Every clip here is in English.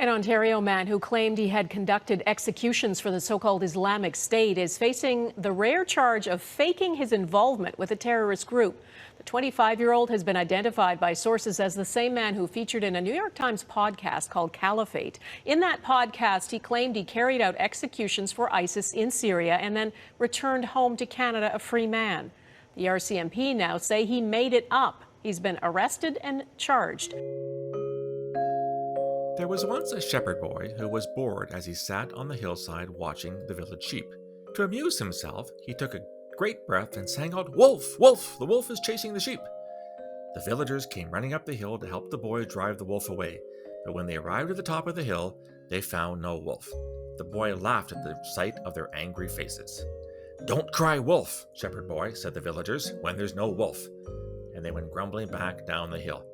An Ontario man who claimed he had conducted executions for the so-called Islamic State is facing the rare charge of faking his involvement with a terrorist group. The 25-year-old has been identified by sources as the same man who featured in a New York Times podcast called Caliphate. In that podcast, he claimed he carried out executions for ISIS in Syria and then returned home to Canada a free man. The RCMP now say he made it up. He's been arrested and charged. There was once a shepherd boy who was bored as he sat on the hillside watching the village sheep. To amuse himself, he took a great breath and sang out, "Wolf! Wolf! The wolf is chasing the sheep!" The villagers came running up the hill to help the boy drive the wolf away, but when they arrived at the top of the hill, they found no wolf. The boy laughed at the sight of their angry faces. "Don't cry wolf, shepherd boy," said the villagers, "when there's no wolf." And they went grumbling back down the hill.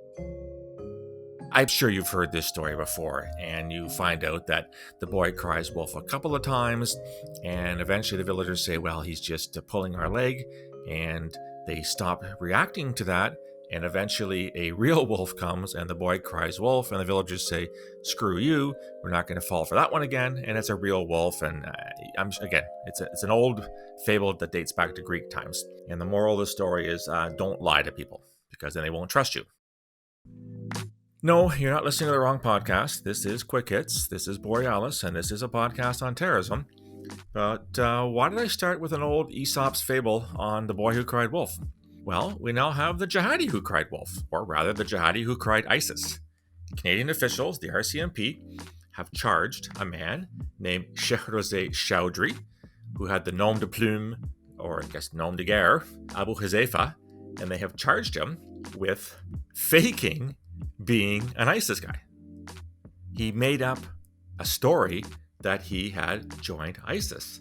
I'm sure you've heard this story before, and you find out that the boy cries wolf a couple of times, and eventually the villagers say, well, he's just pulling our leg, and they stop reacting to that, and eventually a real wolf comes, and the boy cries wolf, and the villagers say, screw you, we're not going to fall for that one again, and it's a real wolf, and it's an old fable that dates back to Greek times, and the moral of the story is don't lie to people, because then they won't trust you. No, you're not listening to the wrong podcast. This is Quick Hits, this is Borealis, and this is a podcast on terrorism. But why did I start with an old Aesop's fable on the boy who cried wolf? Well, we now have the jihadi who cried wolf, or rather the jihadi who cried ISIS. Canadian officials, the RCMP, have charged a man named Shehrozeh Chowdhury, who had the nom de plume, or I guess nom de guerre, Abu Huzayfah, and they have charged him with faking being an ISIS guy. He made up a story that he had joined ISIS.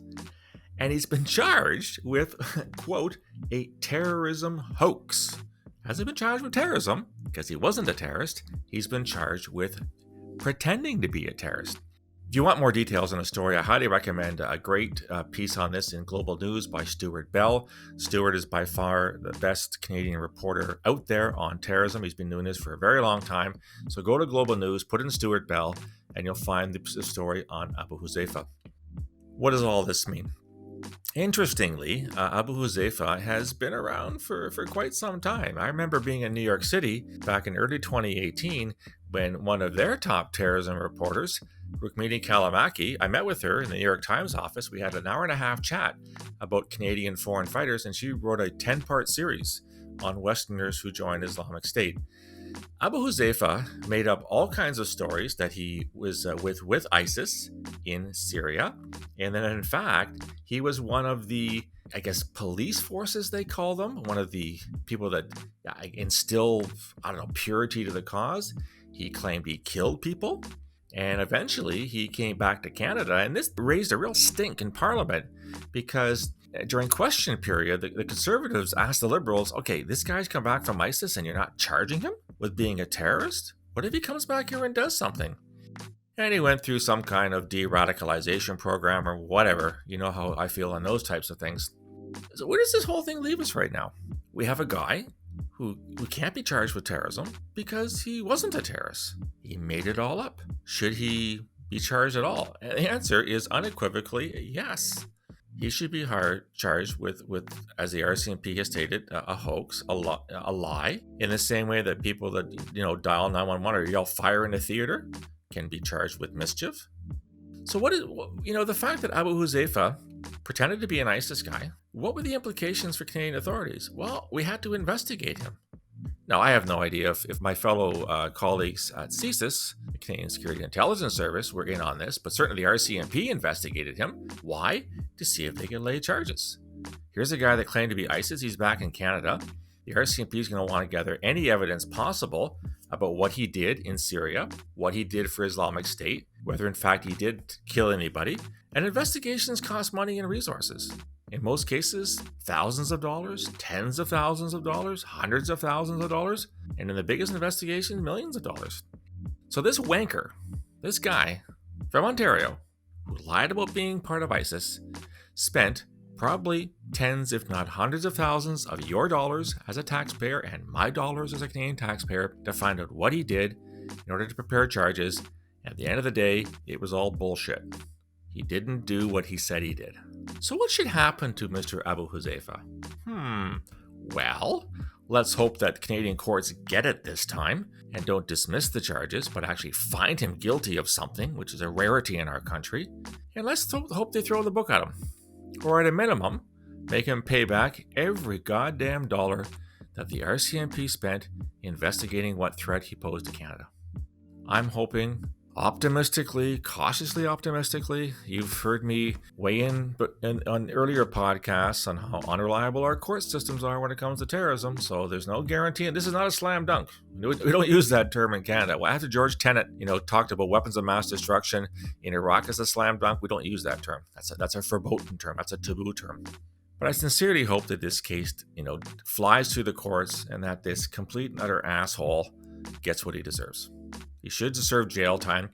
And he's been charged with, quote, a terrorism hoax. Hasn't been charged with terrorism, because he wasn't a terrorist. He's been charged with pretending to be a terrorist. If you want more details on the story, I highly recommend a great piece on this in Global News by Stuart Bell. Stuart is by far the best Canadian reporter out there on terrorism. He's been doing this for a very long time. So go to Global News, put in Stuart Bell, and you'll find the story on Abu Huzayfah. What does all this mean? Interestingly, Abu Huzayfah has been around for quite some time. I remember being in New York City back in early 2018 when one of their top terrorism reporters, Rukmini Callimachi, I met with her in the New York Times office. We had an hour and a half chat about Canadian foreign fighters, and she wrote a 10-part series on Westerners who joined Islamic State. Abu Huzayfah made up all kinds of stories that he was with ISIS in Syria. And then, in fact, he was one of the, I guess, police forces, they call them, one of the people that instill, purity to the cause. He claimed he killed people. And eventually he came back to Canada, and this raised a real stink in Parliament because during question period, the Conservatives asked the Liberals, okay, this guy's come back from ISIS and you're not charging him with being a terrorist? What if he comes back here and does something? And he went through some kind of de-radicalization program or whatever. You know how I feel on those types of things. So where does this whole thing leave us right now? We have a guy who can't be charged with terrorism because he wasn't a terrorist. He made it all up. Should he be charged at all? And the answer is unequivocally yes. He should be charged with, as the RCMP has stated, a hoax, a lie, in the same way that people that, dial 911 or yell fire in a theater can be charged with mischief. So the fact that Abu Huzayfah pretended to be an ISIS guy, what were the implications for Canadian authorities? Well, we had to investigate him. Now, I have no idea if my fellow colleagues at CSIS, the Canadian Security Intelligence Service, were in on this, but certainly RCMP investigated him. Why? To see if they could lay charges. Here's a guy that claimed to be ISIS. He's back in Canada. The RCMP is going to want to gather any evidence possible about what he did in Syria, what he did for Islamic State, whether in fact he did kill anybody. And investigations cost money and resources. In most cases, thousands of dollars, tens of thousands of dollars, hundreds of thousands of dollars, and in the biggest investigation, millions of dollars. So this wanker, this guy from Ontario, who lied about being part of ISIS, spent probably tens, if not hundreds of thousands of your dollars as a taxpayer and my dollars as a Canadian taxpayer to find out what he did in order to prepare charges At the end of the day, it was all bullshit. He didn't do what he said he did. So what should happen to Mr. Abu Huzayfah? Well, let's hope that Canadian courts get it this time and don't dismiss the charges, but actually find him guilty of something, which is a rarity in our country. And let's hope they throw the book at him. Or at a minimum, make him pay back every goddamn dollar that the RCMP spent investigating what threat he posed to Canada. I'm hoping, optimistically, cautiously optimistically, you've heard me weigh in on earlier podcasts on how unreliable our court systems are when it comes to terrorism, so there's no guarantee, and this is not a slam dunk. We don't use that term in Canada. Well, after George Tenet, talked about weapons of mass destruction in Iraq as a slam dunk, we don't use that term. That's a verboten term. That's a taboo term. But I sincerely hope that this case, flies through the courts and that this complete and utter asshole gets what he deserves. He should serve jail time.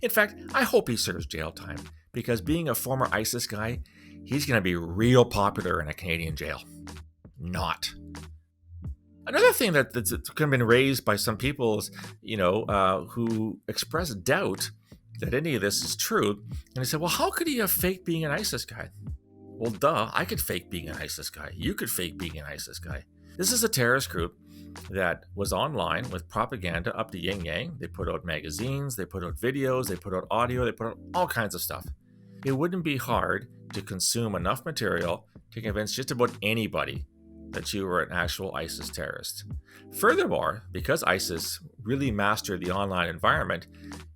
In fact, I hope he serves jail time because being a former ISIS guy, he's going to be real popular in a Canadian jail. Not. Another thing that's kind of been raised by some people is, who express doubt that any of this is true. And they said, well, how could he have faked being an ISIS guy? Well, duh, I could fake being an ISIS guy. You could fake being an ISIS guy. This is a terrorist group that was online with propaganda up to yin yang. They put out magazines, they put out videos, they put out audio, they put out all kinds of stuff. It wouldn't be hard to consume enough material to convince just about anybody that you were an actual ISIS terrorist. Furthermore, because ISIS really mastered the online environment,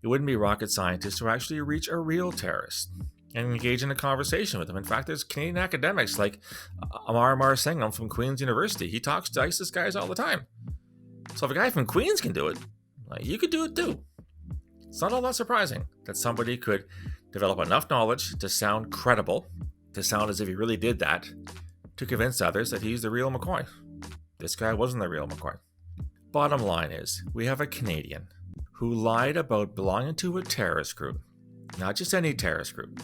it wouldn't be rocket scientists to actually reach a real terrorist and engage in a conversation with them. In fact, there's Canadian academics like Amar Singham from Queen's University. He talks to ISIS guys all the time. So if a guy from Queen's can do it, you could do it too. It's not all that surprising that somebody could develop enough knowledge to sound credible, to sound as if he really did that, to convince others that he's the real McCoy. This guy wasn't the real McCoy. Bottom line is, we have a Canadian who lied about belonging to a terrorist group, not just any terrorist group,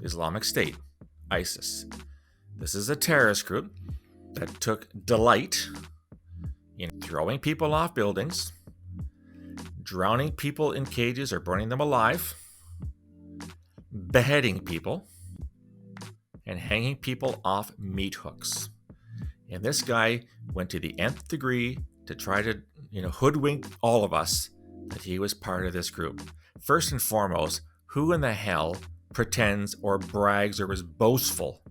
Islamic State, ISIS. This is a terrorist group that took delight in throwing people off buildings, drowning people in cages or burning them alive, beheading people, and hanging people off meat hooks. And this guy went to the nth degree to try to, hoodwink all of us that he was part of this group. First and foremost, who in the hell pretends or brags or is boastful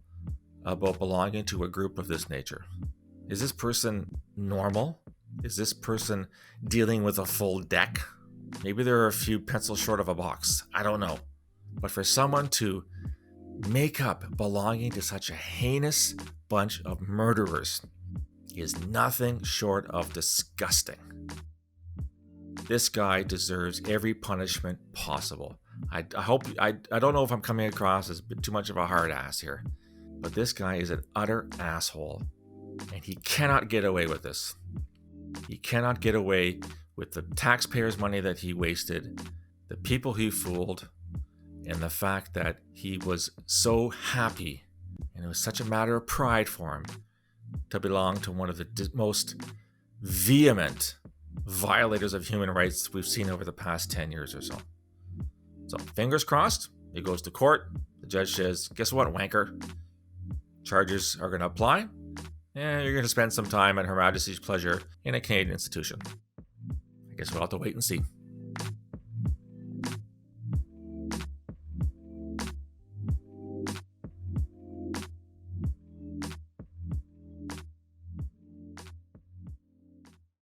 about belonging to a group of this nature? Is this person normal? Is this person dealing with a full deck? Maybe there are a few pencils short of a box. I don't know. But for someone to make up belonging to such a heinous bunch of murderers is nothing short of disgusting. This guy deserves every punishment possible. I don't know if I'm coming across as too much of a hard ass here, but this guy is an utter asshole, and he cannot get away with this. He cannot get away with the taxpayers' money that he wasted, the people he fooled, and the fact that he was so happy, and it was such a matter of pride for him to belong to one of the most vehement violators of human rights we've seen over the past 10 years or so. So, fingers crossed, he goes to court. The judge says, guess what, wanker? Charges are going to apply, and you're going to spend some time at Her Majesty's pleasure in a Canadian institution. I guess we'll have to wait and see.